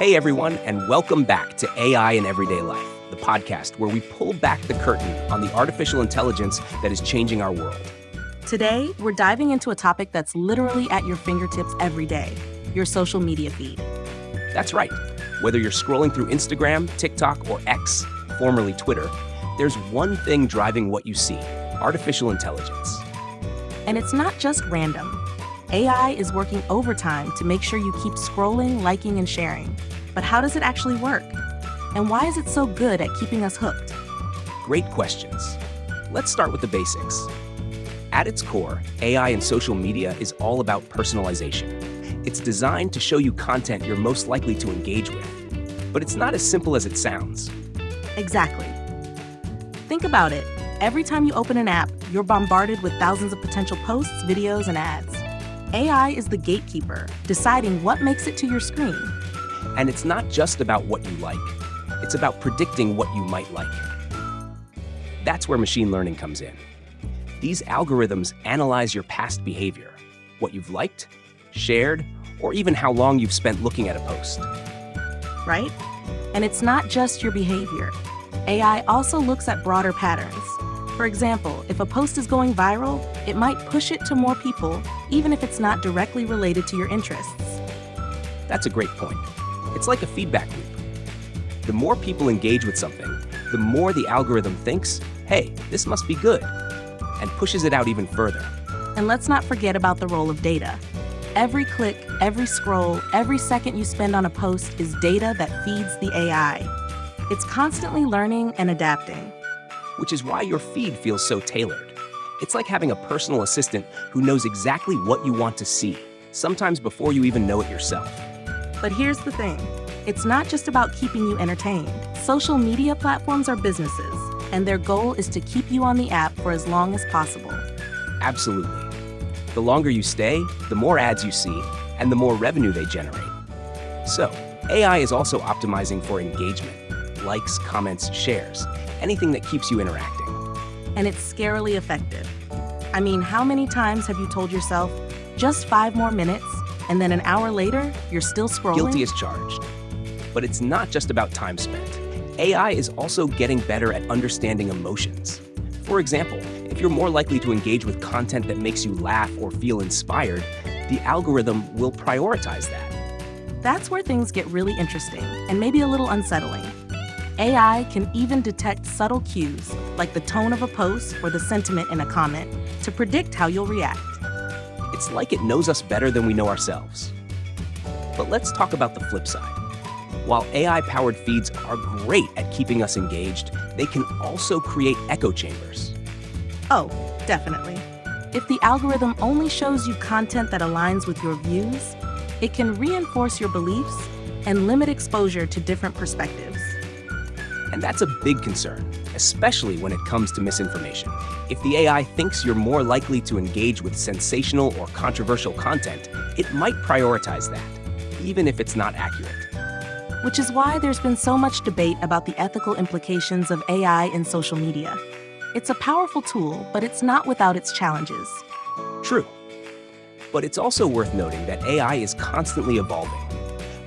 Hey everyone, and welcome back to AI in Everyday Life, the podcast where we pull back the curtain on the artificial intelligence that is changing our world. Today, we're diving into a topic that's literally at your fingertips every day, your social media feed. That's right. Whether you're scrolling through Instagram, TikTok, or X, formerly Twitter, there's one thing driving what you see: artificial intelligence. And it's not just random. AI is working overtime to make sure you keep scrolling, liking, and sharing. But how does it actually work? And why is it so good at keeping us hooked? Great questions. Let's start with the basics. At its core, AI in social media is all about personalization. It's designed to show you content you're most likely to engage with. But it's not as simple as it sounds. Exactly. Think about it. Every time you open an app, you're bombarded with thousands of potential posts, videos, and ads. AI is the gatekeeper, deciding what makes it to your screen. And it's not just about what you like. It's about predicting what you might like. That's where machine learning comes in. These algorithms analyze your past behavior, what you've liked, shared, or even how long you've spent looking at a post. Right? And it's not just your behavior. AI also looks at broader patterns. For example, if a post is going viral, it might push it to more people, even if it's not directly related to your interests. That's a great point. It's like a feedback loop. The more people engage with something, the more the algorithm thinks, hey, this must be good, and pushes it out even further. And let's not forget about the role of data. Every click, every scroll, every second you spend on a post is data that feeds the AI. It's constantly learning and adapting. Which is why your feed feels so tailored. It's like having a personal assistant who knows exactly what you want to see, sometimes before you even know it yourself. But here's the thing. It's not just about keeping you entertained. Social media platforms are businesses, and their goal is to keep you on the app for as long as possible. Absolutely. The longer you stay, the more ads you see, and the more revenue they generate. So, AI is also optimizing for engagement, likes, comments, shares, anything that keeps you interacting. And it's scarily effective. I mean, how many times have you told yourself, just 5 more minutes, and then an hour later, you're still scrolling? Guilty as charged. But it's not just about time spent. AI is also getting better at understanding emotions. For example, if you're more likely to engage with content that makes you laugh or feel inspired, the algorithm will prioritize that. That's where things get really interesting and maybe a little unsettling. AI can even detect subtle cues, like the tone of a post or the sentiment in a comment, to predict how you'll react. It's like it knows us better than we know ourselves. But let's talk about the flip side. While AI-powered feeds are great at keeping us engaged, they can also create echo chambers. Oh, definitely. If the algorithm only shows you content that aligns with your views, it can reinforce your beliefs and limit exposure to different perspectives. And that's a big concern, especially when it comes to misinformation. If the AI thinks you're more likely to engage with sensational or controversial content, it might prioritize that, even if it's not accurate. Which is why there's been so much debate about the ethical implications of AI in social media. It's a powerful tool, but it's not without its challenges. True. But it's also worth noting that AI is constantly evolving.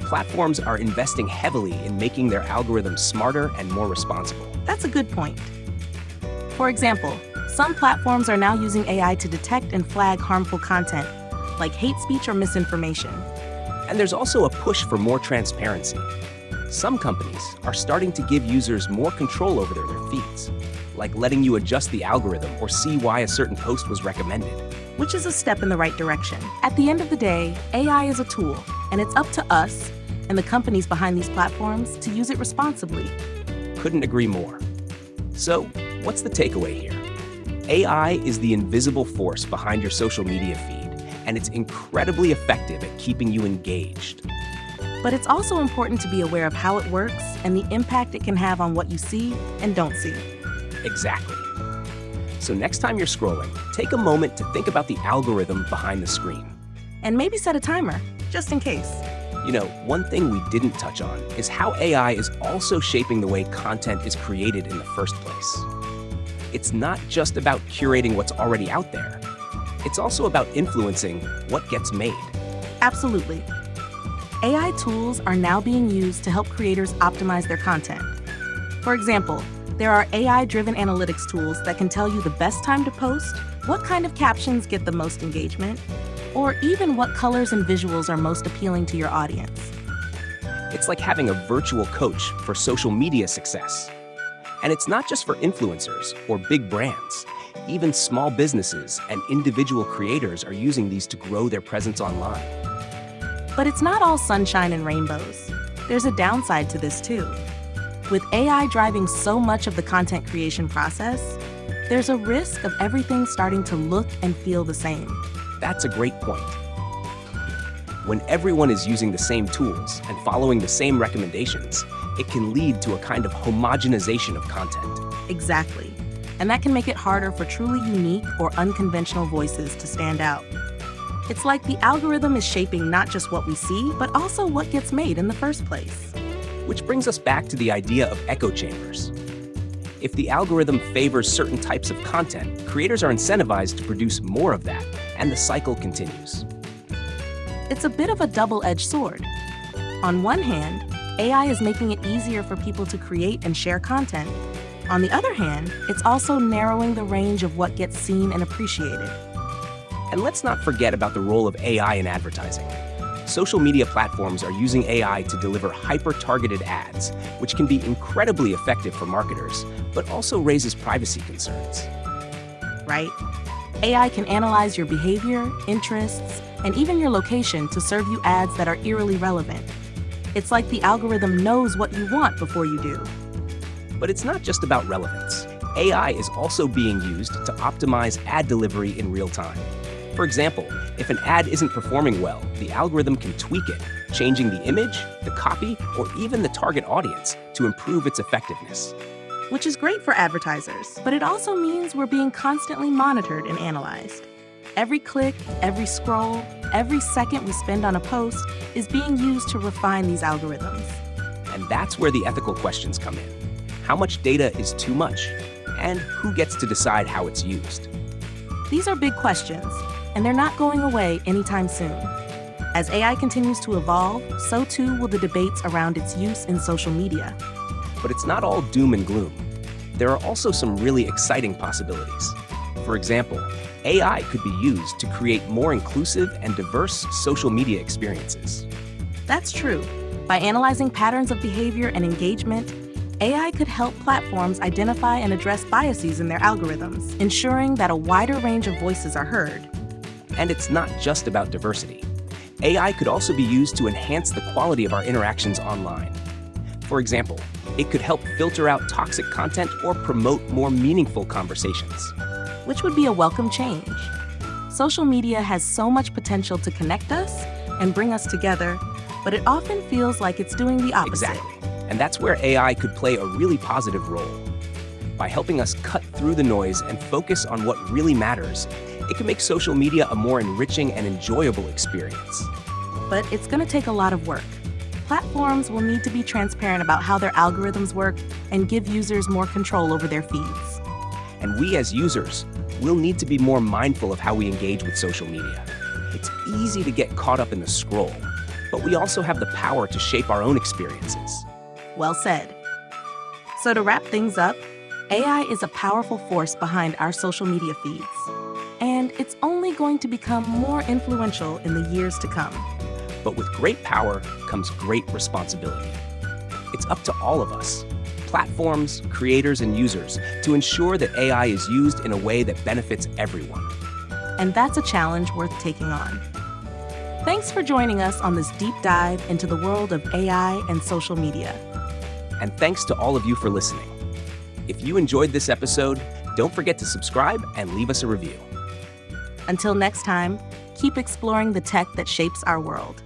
Platforms are investing heavily in making their algorithms smarter and more responsible. That's a good point. For example, some platforms are now using AI to detect and flag harmful content, like hate speech or misinformation. And there's also a push for more transparency. Some companies are starting to give users more control over their feeds, like letting you adjust the algorithm or see why a certain post was recommended. Which is a step in the right direction. At the end of the day, AI is a tool, and it's up to us and the companies behind these platforms to use it responsibly. Couldn't agree more. So, what's the takeaway here? AI is the invisible force behind your social media feed, and it's incredibly effective at keeping you engaged. But it's also important to be aware of how it works and the impact it can have on what you see and don't see. Exactly. So next time you're scrolling, take a moment to think about the algorithm behind the screen. And maybe set a timer, just in case. You know, one thing we didn't touch on is how AI is also shaping the way content is created in the first place. It's not just about curating what's already out there. It's also about influencing what gets made. Absolutely. AI tools are now being used to help creators optimize their content. For example, there are AI-driven analytics tools that can tell you the best time to post, what kind of captions get the most engagement, or even what colors and visuals are most appealing to your audience. It's like having a virtual coach for social media success. And it's not just for influencers or big brands. Even small businesses and individual creators are using these to grow their presence online. But it's not all sunshine and rainbows. There's a downside to this too. With AI driving so much of the content creation process, there's a risk of everything starting to look and feel the same. That's a great point. When everyone is using the same tools and following the same recommendations, it can lead to a kind of homogenization of content. Exactly. And that can make it harder for truly unique or unconventional voices to stand out. It's like the algorithm is shaping not just what we see, but also what gets made in the first place. Which brings us back to the idea of echo chambers. If the algorithm favors certain types of content, creators are incentivized to produce more of that, and the cycle continues. It's a bit of a double-edged sword. On one hand, AI is making it easier for people to create and share content. On the other hand, it's also narrowing the range of what gets seen and appreciated. And let's not forget about the role of AI in advertising. Social media platforms are using AI to deliver hyper-targeted ads, which can be incredibly effective for marketers, but also raises privacy concerns. Right? AI can analyze your behavior, interests, and even your location to serve you ads that are eerily relevant. It's like the algorithm knows what you want before you do. But it's not just about relevance. AI is also being used to optimize ad delivery in real time. For example, if an ad isn't performing well, the algorithm can tweak it, changing the image, the copy, or even the target audience to improve its effectiveness. Which is great for advertisers, but it also means we're being constantly monitored and analyzed. Every click, every scroll, every second we spend on a post is being used to refine these algorithms. And that's where the ethical questions come in. How much data is too much? And who gets to decide how it's used? These are big questions, and they're not going away anytime soon. As AI continues to evolve, so too will the debates around its use in social media. But it's not all doom and gloom. There are also some really exciting possibilities. For example, AI could be used to create more inclusive and diverse social media experiences. That's true. By analyzing patterns of behavior and engagement, AI could help platforms identify and address biases in their algorithms, ensuring that a wider range of voices are heard. And it's not just about diversity. AI could also be used to enhance the quality of our interactions online. For example, it could help filter out toxic content or promote more meaningful conversations. Which would be a welcome change. Social media has so much potential to connect us and bring us together, but it often feels like it's doing the opposite. Exactly. And that's where AI could play a really positive role. By helping us cut through the noise and focus on what really matters, it can make social media a more enriching and enjoyable experience. But it's going to take a lot of work. Platforms will need to be transparent about how their algorithms work and give users more control over their feeds. And we as users will need to be more mindful of how we engage with social media. It's easy to get caught up in the scroll, but we also have the power to shape our own experiences. Well said. So to wrap things up, AI is a powerful force behind our social media feeds. And it's only going to become more influential in the years to come. But with great power comes great responsibility. It's up to all of us, platforms, creators, and users, to ensure that AI is used in a way that benefits everyone. And that's a challenge worth taking on. Thanks for joining us on this deep dive into the world of AI and social media. And thanks to all of you for listening. If you enjoyed this episode, don't forget to subscribe and leave us a review. Until next time, keep exploring the tech that shapes our world.